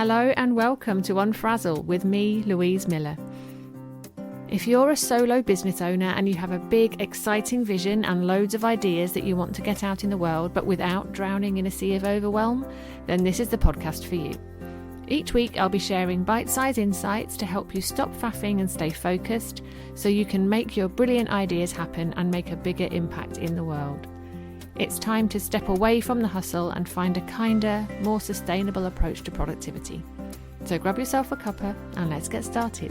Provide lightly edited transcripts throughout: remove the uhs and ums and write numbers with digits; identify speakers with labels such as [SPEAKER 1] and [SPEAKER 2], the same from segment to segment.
[SPEAKER 1] Hello and welcome to Unfrazzle with me, Louise Miller. If you're a solo business owner and you have a big, exciting vision and loads of ideas that you want to get out in the world, but without drowning in a sea of overwhelm, then this is the podcast for you. Each week I'll be sharing bite-sized insights to help you stop faffing and stay focused so you can make your brilliant ideas happen and make a bigger impact in the world. It's time to step away from the hustle and find a kinder, more sustainable approach to productivity. So grab yourself a cuppa and let's get started.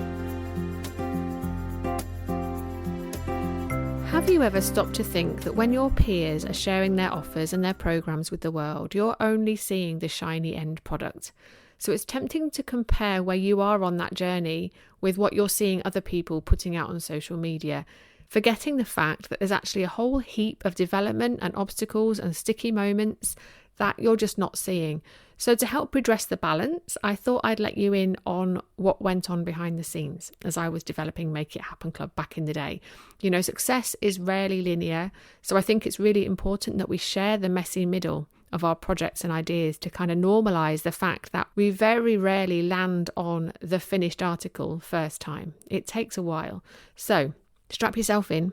[SPEAKER 1] Have you ever stopped to think that when your peers are sharing their offers and their programs with the world, you're only seeing the shiny end product? So it's tempting to compare where you are on that journey with what you're seeing other people putting out on social media, forgetting the fact that there's actually a whole heap of development and obstacles and sticky moments that you're just not seeing. So to help redress the balance, I thought I'd let you in on what went on behind the scenes as I was developing Make It Happen Club back in the day. You know, success is rarely linear, so I think it's really important that we share the messy middle of our projects and ideas to kind of normalise the fact that we very rarely land on the finished article first time. It takes a while. So strap yourself in.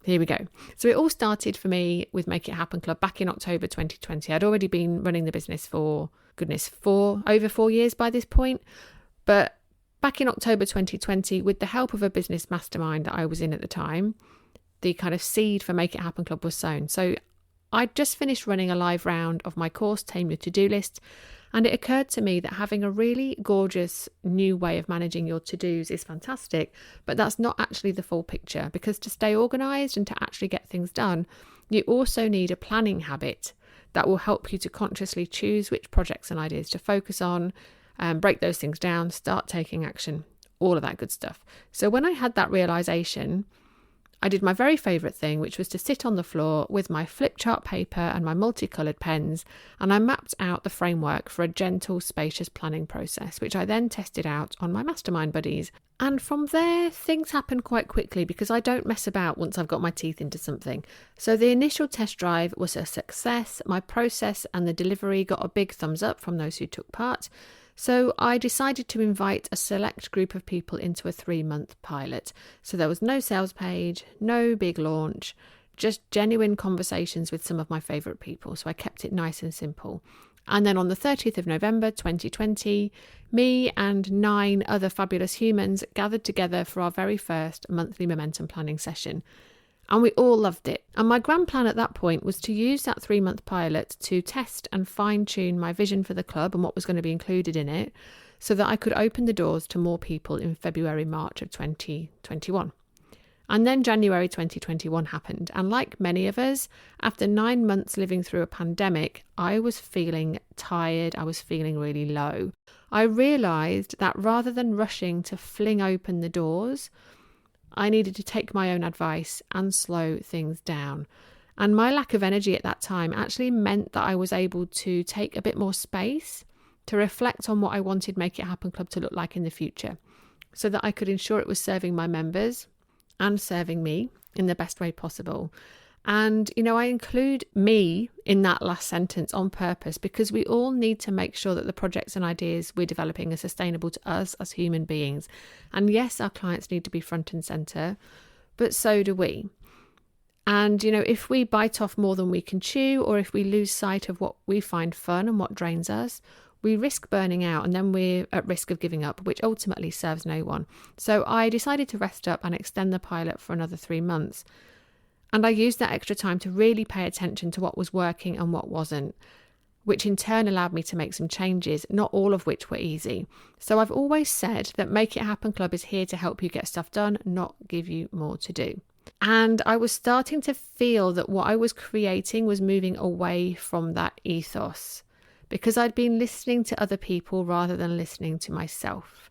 [SPEAKER 1] Here we go. So it all started for me with Make It Happen Club back in October 2020. I'd already been running the business for, over 4 years by this point. But back in October 2020, with the help of a business mastermind that I was in at the time, the kind of seed for Make It Happen Club was sown. So I'd just finished running a live round of my course, Tame Your To-Do List, and it occurred to me that having a really gorgeous new way of managing your to-dos is fantastic, but that's not actually the full picture, because to stay organised and to actually get things done, you also need a planning habit that will help you to consciously choose which projects and ideas to focus on, break those things down, start taking action, all of that good stuff. So when I had that realisation, I did my very favourite thing, which was to sit on the floor with my flip chart paper and my multicoloured pens, and I mapped out the framework for a gentle, spacious planning process, which I then tested out on my mastermind buddies. And from there, things happened quite quickly because I don't mess about once I've got my teeth into something. So the initial test drive was a success. My process and the delivery got a big thumbs up from those who took part. So I decided to invite a select group of people into a 3-month pilot. So there was no sales page, no big launch, just genuine conversations with some of my favourite people. So I kept it nice and simple. And then on the 30th of November 2020, me and 9 other fabulous humans gathered together for our very first monthly momentum planning session. And we all loved it. And my grand plan at that point was to use that 3-month pilot to test and fine-tune my vision for the club and what was going to be included in it, so that I could open the doors to more people in February, March of 2021. And then January 2021 happened. And like many of us, after 9 months living through a pandemic, I was feeling tired. I was feeling really low. I realised that rather than rushing to fling open the doors, I needed to take my own advice and slow things down. And my lack of energy at that time actually meant that I was able to take a bit more space to reflect on what I wanted Make It Happen Club to look like in the future, so that I could ensure it was serving my members and serving me in the best way possible. And, you know, I include me in that last sentence on purpose because we all need to make sure that the projects and ideas we're developing are sustainable to us as human beings. And yes, our clients need to be front and centre, but so do we. And, you know, if we bite off more than we can chew, or if we lose sight of what we find fun and what drains us, we risk burning out, and then we're at risk of giving up, which ultimately serves no one. So I decided to rest up and extend the pilot for another 3 months. And I used that extra time to really pay attention to what was working and what wasn't, which in turn allowed me to make some changes, not all of which were easy. So I've always said that Make It Happen Club is here to help you get stuff done, not give you more to do. And I was starting to feel that what I was creating was moving away from that ethos, because I'd been listening to other people rather than listening to myself.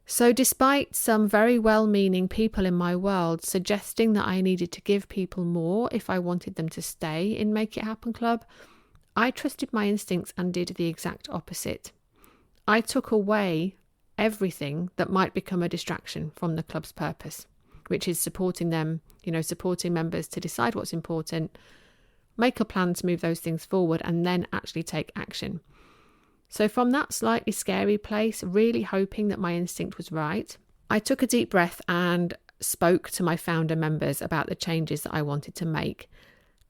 [SPEAKER 1] So despite some very well-meaning people in my world suggesting that I needed to give people more if I wanted them to stay in Make It Happen Club, I trusted my instincts and did the exact opposite. I took away everything that might become a distraction from the club's purpose, which is supporting them, supporting members to decide what's important, make a plan to move those things forward, and then actually take action. So from that slightly scary place, really hoping that my instinct was right, I took a deep breath and spoke to my founder members about the changes that I wanted to make.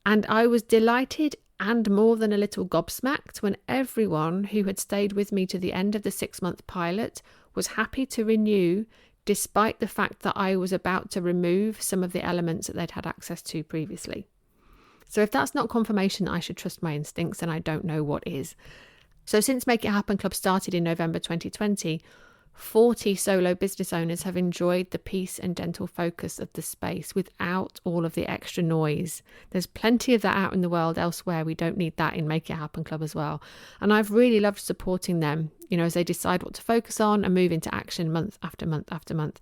[SPEAKER 1] And I was delighted and more than a little gobsmacked when everyone who had stayed with me to the end of the 6-month pilot was happy to renew, despite the fact that I was about to remove some of the elements that they'd had access to previously. So if that's not confirmation that I should trust my instincts, then I don't know what is. So since Make It Happen Club started in November 2020, 40 solo business owners have enjoyed the peace and gentle focus of the space without all of the extra noise. There's plenty of that out in the world elsewhere. We don't need that in Make It Happen Club as well. And I've really loved supporting them, as they decide what to focus on and move into action month after month after month.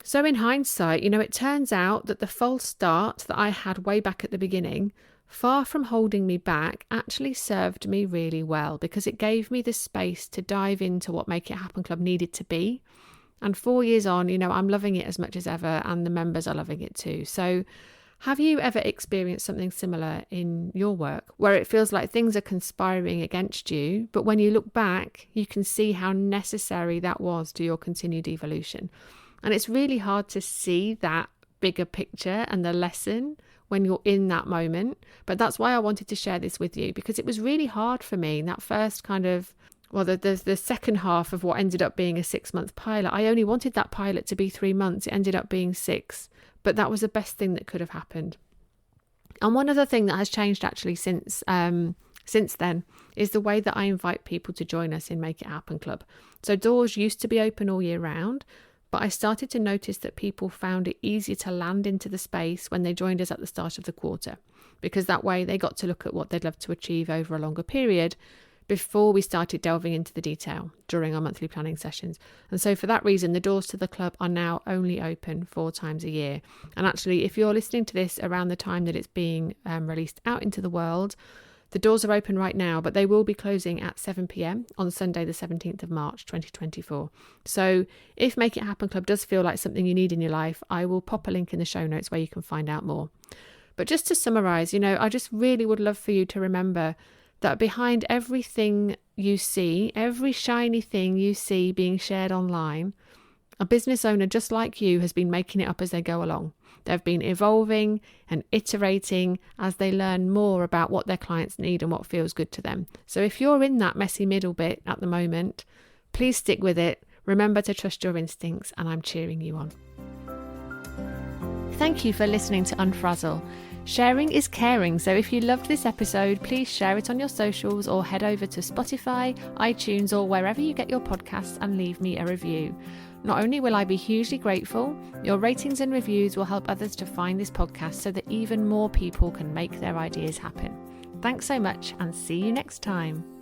[SPEAKER 1] So in hindsight, it turns out that the false start that I had way back at the beginning, far from holding me back, actually served me really well, because it gave me the space to dive into what Make It Happen Club needed to be. And 4 years on, I'm loving it as much as ever, and the members are loving it too. So have you ever experienced something similar in your work, where it feels like things are conspiring against you, but when you look back, you can see how necessary that was to your continued evolution? And it's really hard to see that bigger picture and the lesson when you're in that moment. But that's why I wanted to share this with you, because it was really hard for me in that first the second half of what ended up being a 6-month pilot. I only wanted that pilot to be 3 months. It ended up being 6, but that was the best thing that could have happened. And one other thing that has changed actually since then is the way that I invite people to join us in Make It Happen Club. So doors used to be open all year round, but I started to notice that people found it easier to land into the space when they joined us at the start of the quarter, because that way they got to look at what they'd love to achieve over a longer period before we started delving into the detail during our monthly planning sessions. And so for that reason, the doors to the club are now only open 4 times a year. And actually, if you're listening to this around the time that it's being released out into the world, the doors are open right now, but they will be closing at 7 p.m. on Sunday, the 17th of March, 2024. So if Make It Happen Club does feel like something you need in your life, I will pop a link in the show notes where you can find out more. But just to summarize, I just really would love for you to remember that behind everything you see, every shiny thing you see being shared online, a business owner just like you has been making it up as they go along. They've been evolving and iterating as they learn more about what their clients need and what feels good to them. So if you're in that messy middle bit at the moment, please stick with it. Remember to trust your instincts, and I'm cheering you on. Thank you for listening to Unfrazzle. Sharing is caring, so if you loved this episode, please share it on your socials or head over to Spotify, iTunes, or wherever you get your podcasts and leave me a review. Not only will I be hugely grateful, your ratings and reviews will help others to find this podcast so that even more people can make their ideas happen. Thanks so much, and see you next time.